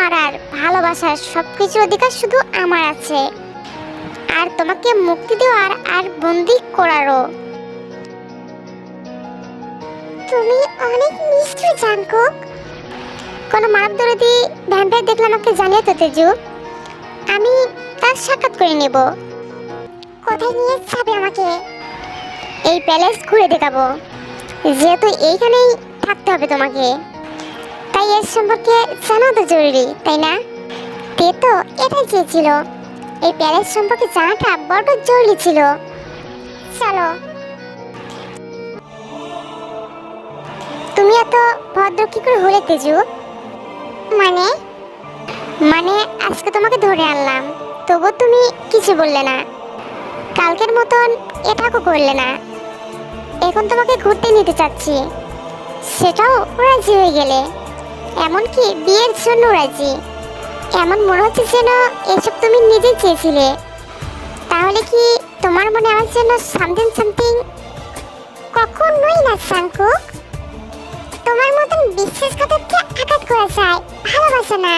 মারার, ভালোবাসার সবকিছুর অধিকার শুধু আমার আছে, আর তোমাকে মুক্তি দেওয়ার আর বন্দি করারও। তুমি অনেক নিষ্ঠুর জাঙ্কুক। কোনো মানবদরদি ভ্যাম্পায়ার দেখলে আমাকে জানিয়ে তো তেজু, আমি তার সাক্ষাৎ করে নেব। কোথায় নিয়ে যাবে আমাকে? এই প্যালেস ঘুরে দেখাবো, যেহেতু এইখানেই থাকতে হবে তোমাকে, তাই এর সম্পর্কে জানা তো জরুরি, তাই না? তে তো এটাই চেয়েছিল, এই প্যালেস সম্পর্কে জানাটা বড় জরুরি ছিল। চলো। তুমি এত ভদ্র কি করে হলে তেজু? মানে মানে আজকে তোমাকে ধরে আনলাম, তবু তুমি কিছু বললে না, কালকের মতন এটাও করলে না। এখন তোমাকে ঘুরতে নিতে চাচ্ছি, সেটাও রাজি হয়ে গেলে, এমনকি বিয়ের জন্য রাজি। এমন মনে হচ্ছে যেন এসব তুমি নিজেই চেয়েছিলে। তাহলে কি তোমার মনে আমার জন্য সামথিং সামথিং? কখনোই না জাঙ্কুক, তোমার মতন বিশ্বাসঘাতককে আঘাত করা যায়, ভালোবাসা না।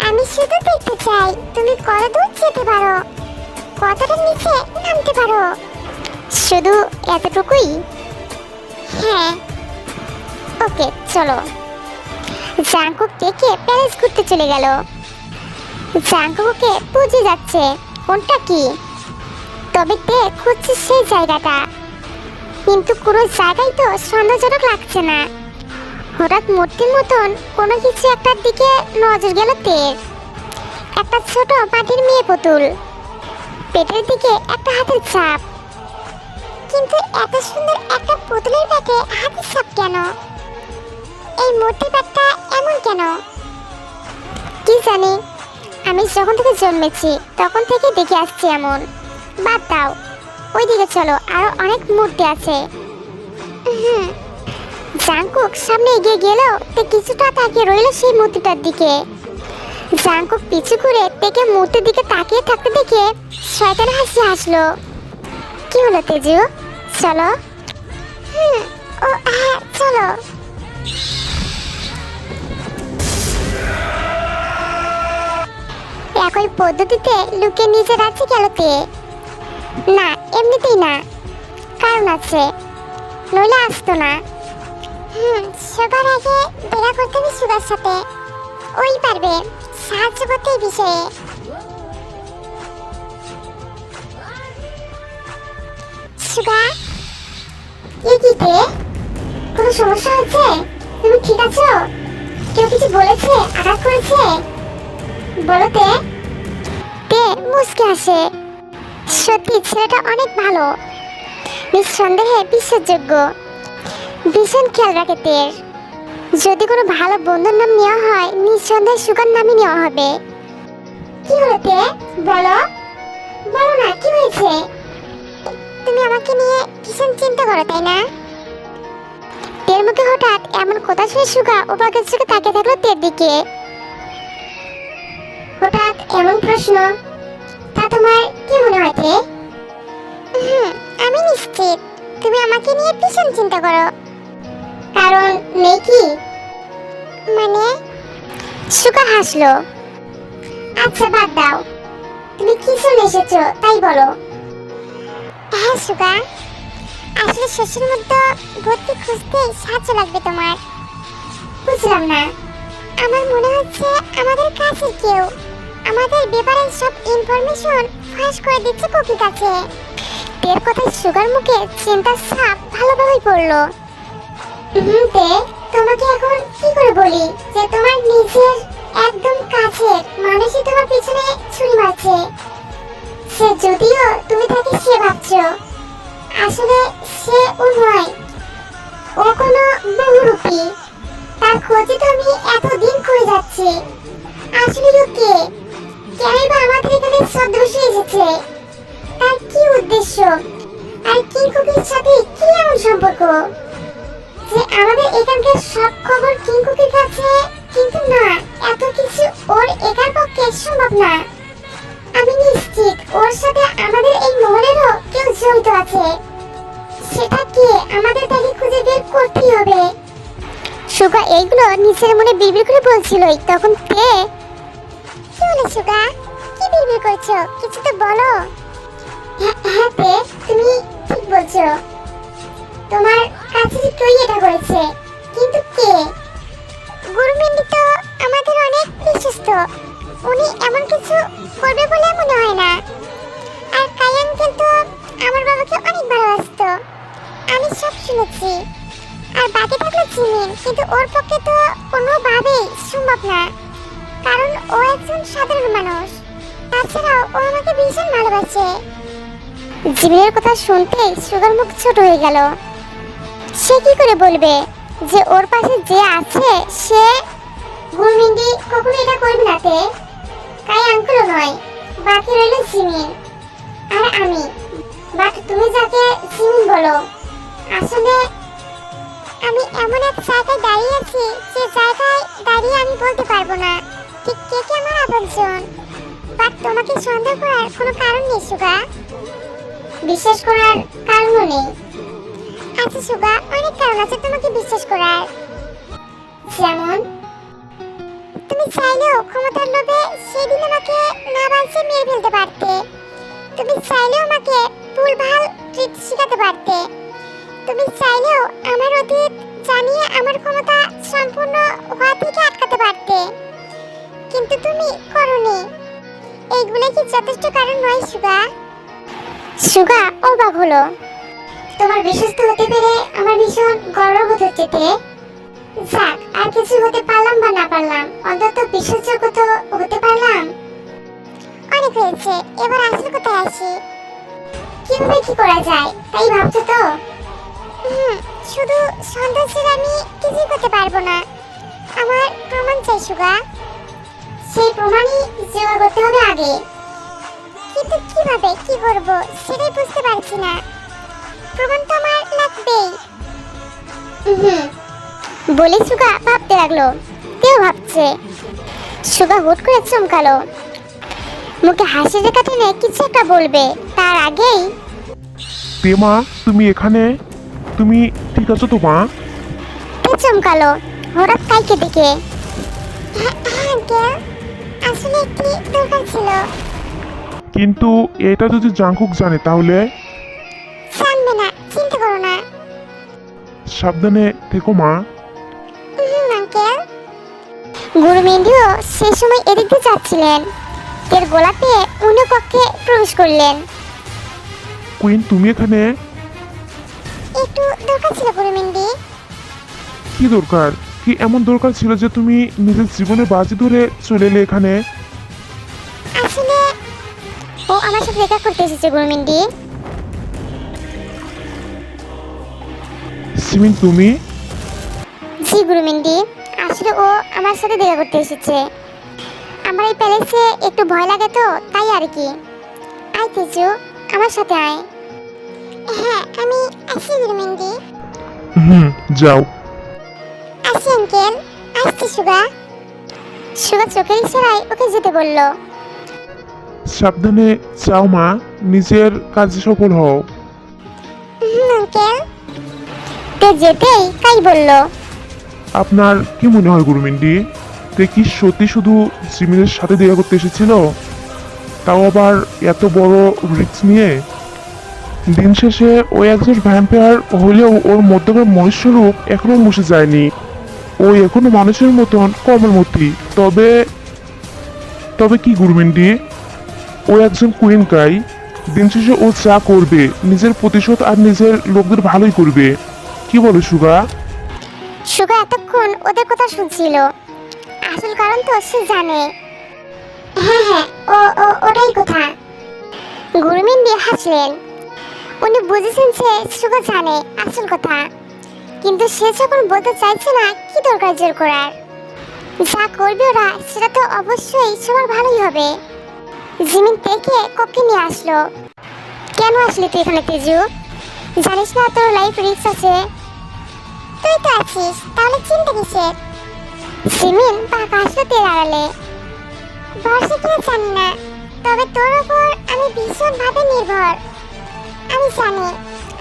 আমি শুধু দেখতে চাই তুমি কত দূর যেতে পারো, কতটা নিচে নামতে পারো, শুধু এতটুকুই। হ্যাঁ, ওকে চলো। জাঙ্কুক ডেকে প্যালেস ঘুরতে চলে গেল। জাঙ্কুককে বুঝে যাচ্ছে কোনটা কি, তবে তে খুঁজছে সেই জায়গাটা, কিন্তু কোনো জায়গায় তো সন্দেহজনক লাগছে না। হঠাৎ মূর্তির মতন কোনো কিছু একটার দিকে নজর গেল তের। একটা ছোট মাটির মেয়ে পুতুল, পেটের দিকে একটা হাতের ছাপ। কিন্তু এত সুন্দর একটা পুতুলের পেটে হাতের ছাপ কেন? এই মূর্তির পেটটা এমন কেন? কি জানি, আমি যখন থেকে জন্মেছি তখন থেকে দেখে আসছি এমন। বাদ দাও, ওইদিকে চলো, আরো অনেক মূর্তি আছে। জাঙ্কুক সামনে এগিয়ে গেল, তে কিছুটা তাকিয়ে রইল সেই মূর্তিটার দিকে। জাঙ্কুক পিছু ঘুরে তেকে মূর্তির দিকে তাকিয়ে থাকতে দেখে শয়তান হাসি হাসলো। কি হলো তেজু, চলো। ও হ্যাঁ চলো। একই পদ্ধতিতে লুকে নিচে রাখছে গেল তে। না, এমনিতেই না, কারণ আছে, নইলে আসতো না। সবার আগে দেখা করতে হবে সুগার সাথে, ওই পারবে সাহায্য করতে এই বিষয়ে। সুগা, এগিতে কোনো সমস্যা হচ্ছে? তুমি ঠিক আছো? কেউ কিছু বলেছে, আঘাত করেছে? বলতে তে মুস্কে আসে। সত্যি ছেলেটা অনেক ভালো, নিঃসন্দেহে বিশ্বাসযোগ্য, ভীষণ খেয়াল রাখে তের। যদি কোনো ভালো বন্ধুর নাম নেওয়া হয়, নিঃসন্দেহে সুগার নামই নেওয়া হবে। কি হলো তে, বলো বলো না, কি হয়েছে? তুমি আমাকে নিয়ে ভীষণ চিন্তা করো, তাই না? তের মুখে হঠাৎ এমন কথা শুনে সুগা ওপাকের চোখে তাকিয়ে থাকলো তের দিকে। হঠাৎ এমন প্রশ্ন, তা তোমার কি মনে হয় তে? আমি নিশ্চিত তুমি আমাকে নিয়ে ভীষণ চিন্তা করো। কারণ নেই কি? মানে? সুগা হাসলো। আচ্ছা বাদ দাও, তুমি কি শুনে এসেছো তাই বলো। হ্যাঁ সুগা, আসলে শ্বশুর মধ্যে ভর্তি খুঁজতে সাহায্য লাগবে তোমার। বুঝলাম না। আমার মনে হচ্ছে আমাদের কাছের কেউ আমাদের ব্যাপারে সব ইনফরমেশন ফাঁস করে দিচ্ছে কোকির কাছে। তের কথায় সুগার মুখে চিন্তার ছাপ ভালোভাবে পড়লো। তে তোমাকে এখন কি করে বলি যে তোমার নিজের একদম কাছের মানুষই তোমার পিছনে ছুরি মারছে। সে যদিও তুমি তাকে সে ভাবছো, আসলে সে ও নয়, ও কোনো বহুরূপী। তার খোঁজে তো আমি এতদিন করে যাচ্ছি। আসলে ও কে, কেনই বা আমাদের এখানে ছদ্মবেশে এসেছে, তার কি উদ্দেশ্য, আর কিংকুকির সাথে কি এমন সম্পর্ক যে আমাদের এখানকার সব খবর কিংকুকির কাছে? কিন্তু না, এত কিছু ওর একার পক্ষে সম্ভব না। আমি নিশ্চিত ওর সাথে আমাদের এই মহলেরও কেউ জড়িত আছে। সেটা কে আমাদের তাকে খুঁজে বের করতেই হবে। সুগা এইগুলো নিজের মনে বিড়বিড় করে বলছিলই, তখন তে সুগা, কি বিড়বিড় করছো? কিছু তো বলো। হ্যাঁ তে, তুমি ঠিক বলছো। তোমার কাছে যে তুই এটা করেছে, কিন্তু কে? গুরুমিন্দি তো আমাদের অনেক বিশ্বস্ত, উনি এমন কিছু করবে বলে মনে হয় না। আর কাই আঙ্কেল তো আমার বাবাকে অনেক ভালোবাসতো, আমি সব শুনেছি। আর বাকি থাকলো জিমিন, কিন্তু ওর পক্ষে তো কোনোভাবেই সম্ভব না, কারণ ও একজন সাধারণ মানুষ। তাছাড়াও ও আমাকে ভীষণ ভালোবাসে। জিমিনের কথা শুনতেই সুগার মুখ ছোট হয়ে গেল। সে কি করে বলবে যে ওর পাশে যে আছে সে? গুরমিন্দি কখনো এটা করবে না তে, কাই আঙ্কেলও নয়। বাকি রইল জিমিন আর আমি। বাট তুমি যাকে জিমিন বলো, আসলে আমি এমন এক জায়গায় দাঁড়িয়ে আছি যে জায়গায় দাঁড়িয়ে আমি বলতে পারবো না ঠিক কে কে আমার আপনজন। বাট তোমাকে সন্দেহ করার কোনো কারণ নেই সুগা, বিশ্বাস করার কারণও নেই। আচ্ছা সুগা, অনেক কারণ আছে তোমাকে বিশ্বাস করার। যেমন তুমি চাইলেও ক্ষমতার লোভে সেদিন আমাকে না বাঁচিয়ে মেরে ফেলতে পারতে। তুমি চাইলেও আমাকে ভুলভাল ট্রিক শেখাতে পারতে। তুমি চাইলেও আমার অতীত জানিয়ে আমার ক্ষমতা সম্পূর্ণ হওয়া থেকে আটকাতে পারতে, কিন্তু তুমি করোনি। এইগুলো কি যথেষ্ট কারণ নয় সুগা? সুগা অবাক হলো। তোমার বিশ্বস্ত হতে পেরে আমার ভীষণ গর্ববোধ হচ্ছে তে। যাক, আর কিছু হতে পারলাম বা না পারলাম, অন্তত বিশ্বাসযোগ্য তো হতে পারলাম। অনেক হয়েছে, এবার আসল কথায় আসি। কিভাবে কি করা যায় তাই ভাবছো তো? শুধু সন্দেহ ছেড়ে আমি কিছুই করতে পারবো না। আমার প্রমাণ চাই সুগা। সেই প্রমাণই জোগাড় করতে হবে আগে, কিন্তু কিভাবে কি করব সেটাই বুঝতে পারছি না। প্রমাণ তো আমার লাগবেই। বলে সুগা ভাবতে লাগলো। কেউ ভাবছে। সুগা হুট করে চমকালো, মুখে হাসি রেখা টেনে কিছু একটা বলবে, তার আগেই তেমা, তুমি এখানে? তুমি ঠিক আছো তো মা? কে চমকালো হঠাৎ কাইকে দেখে। হ্যাঁ আঙ্কেল, আসলে একটি দরকার ছিল। কিন্তু এটা যদি জাঙ্কুক জানে তাহলে? জানবে না, চিন্তা করো না। সাবধানে থেকো মা। আঙ্কেল। গুরুমিন্দিও সেই সময় এদিক দিয়ে যাচ্ছিলেন। এর গোলা পেয়ে উনি কক্ষে প্রবেশ করলেন। কুইন, তুমি এখানে? একটু দরকার ছিল গুরুমিন্দি। কি দরকার? কি এমন দরকার ছিল যে তুমি নিজের জীবনে বাজি ধরে চলে এলে এখানে? আসলে ও আমার সাথে দেখা করতে এসেছে গুরুমিন্দি। সিমিন, তুমি? জি গুরুমিন্দি, আসলে ও আমার সাথে দেখা করতে এসেছে। আমার এই প্যালেসে একটু ভয় লাগে তো, তাই আর কি। আয় তেজু, আমার সাথে আয়। হ্যাঁ, আমি আসি গুরুমিন্দি। যাও। আসি আঙ্কেল, আসছি সুগা। সুগা চোখের ইশারায় ওকে যেতে বলল। সাবধানে যাও মা, নিজের কাজে সফল হও। আঙ্কেল। তে যেতেই কাই বলল, আপনার কি মনে হয় গুরুমিন্ডি, তে কি সত্যি শুধু জিমিনের সাথে দেখা করতে এসেছিল? তাও আবার এত বড় রিস্ক নিয়ে? দিন শেষে ওই একজন ভ্যাম্পায়ার হলেও ওর মধ্যকার মনুষ্য রূপ এখনো মুছে যায়নি। ও এখনো মানুষের মতন কর্মমতী। তবে তবে কি গুরুমিন্ডি, ও একজন কুইন কাই। দিন শেষে ও যা করবে নিজের প্রতিশোধ আর নিজের লোকদের ভালোই করবে। কি বলো সুগা? সুগা এতক্ষণ ওদের কথা শুনছিল। আসল কারণ তো সে জানে। হ্যাঁ হ্যাঁ, ওটাই কথা। গুরুমিন্দি হাসলেন। উনি বুঝেছেন যে সুগা জানে আসল কথা, কিন্তু সে যখন বলতে চাইছে না কি দরকার জোর করার। যা করবে ওরা সেটা তো অবশ্যই সবার ভালোই হবে। জিমিন থেকে কক্ষে নিয়ে আসলো। কেন আসলি তুই এখানে তেজু? জানিস না তোর লাইফ রিস্ক আছে? তুই তো আছিস, তাহলে চিন্তা কিসের? জিমিন বাঁকা হাসলো তের আড়ালে। বর্ষে কিনা জানি না, তবে তোর ওপর আমি ভীষণভাবে নির্ভর। আমি জানি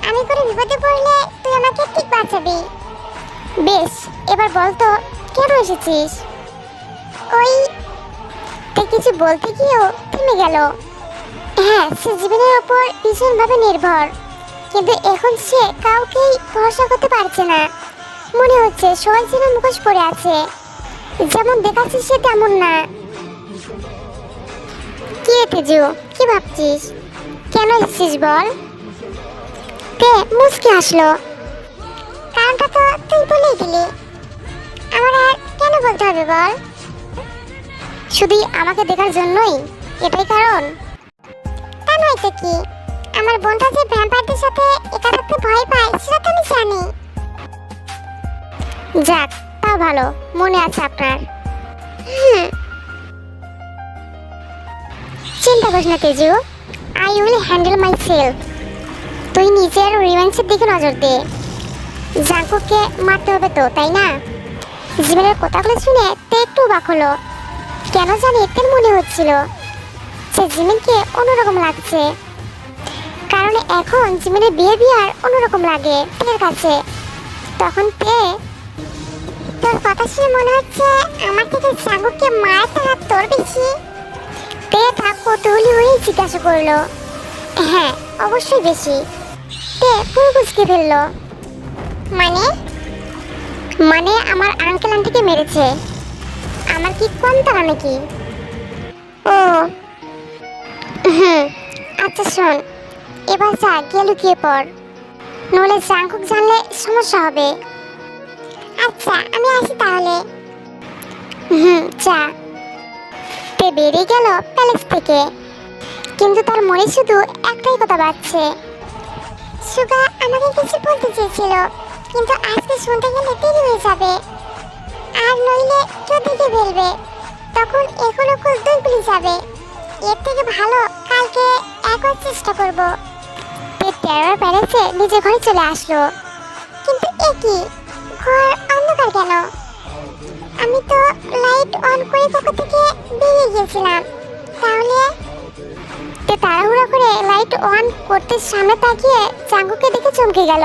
আমি কোনো বিপদে পড়লে তুই আমাকে ঠিক বাঁচাবি। বেশ, এবার বল তো কেন এসেছিস? ওই কিছু বলতে গিয়েও থেমে গেল। হ্যাঁ, সে জীবনের ওপর ভীষণভাবে নির্ভর, কিন্তু এখন সে কাউকেই ভরসা করতে পারছে না। মনে হচ্ছে সবাই যেন মুখোশ পরে আছে, যেমন দেখাচ্ছিস সে তেমন না। কি রে তেজু, কি ভাবছিস? কেন এসেছিস বল? তে মুচকি হাসলো। কারণটা তো তুই বলেই দিলি, আমার আর কেন বলতে হবে বল? শুধুই আমাকে দেখার জন্যই এটাই কারণ? তা নয় তো কি, আমার বোনটা যে ভ্যাম্পায়ারদের সাথে একা থাকতে ভয় পায় সেটা তো আমি জানি। যাক, তা ভালো, মনে আছে আপনার। চিন্তা করিস না Tezu, I will handle my self. তুই নিজের রিভেঞ্জের দিকে নজর দে। জাঙ্কুককে মারতে হবে তো, তাই না? জীবনের কথাগুলো শুনে তে একটু অবাক হলো। কেন জানি তের মনে হচ্ছিল যে জিমিনকে অন্যরকম লাগছে, কারণ এখন জিমিনের বিহেভিয়ার অন্যরকম লাগে তের কাছে। তখন তোর কথা শুনে মনে হচ্ছে আমার থেকে জাঙ্কুককে মায়ের টাকা তোর বেশি। তে তা কৌতূহলী হয়ে জিজ্ঞাসা করলো। হ্যাঁ, অবশ্যই বেশি। তে পুরো বুঝকে ফেললো। মানে? মানে আমার আঙ্কেল আন্টিকে মেরেছে, আমার কি কম তারা নাকি? ও আচ্ছা শোন, এবার যা গিয়ে লুকিয়ে পড়, নইলে জাঙ্কুক জানলে সমস্যা হবে। আচ্ছা, আমি আসি তাহলে। যা। তে বেরিয়ে গেল প্যালেস থেকে, কিন্তু তার মনে শুধু একটাই কথা বাজছে। সুগা আমাকে কিছু বলতে চেয়েছিল, কিন্তু আজকে শুনতে গেলে দেরি হয়ে যাবে, আর নইলে কেউ দেখে ফেলবে, তখন এখনো কুল দুই গুলি যাবে। এর থেকে ভালো কালকে একবার চেষ্টা করব। টেরার প্যালেসে নিজের ঘরে চলে আসলো, কিন্তু এ কি, ঘর অন্ধকার কেন? আমি তো লাইট অন করে পকেট থেকে বেরিয়ে গিয়েছিলাম, তাহলে? তাড়াহুড়া করে লাইট অন করতে সামনে তাকিয়ে জাঙ্কুকে দেখে চমকে গেল।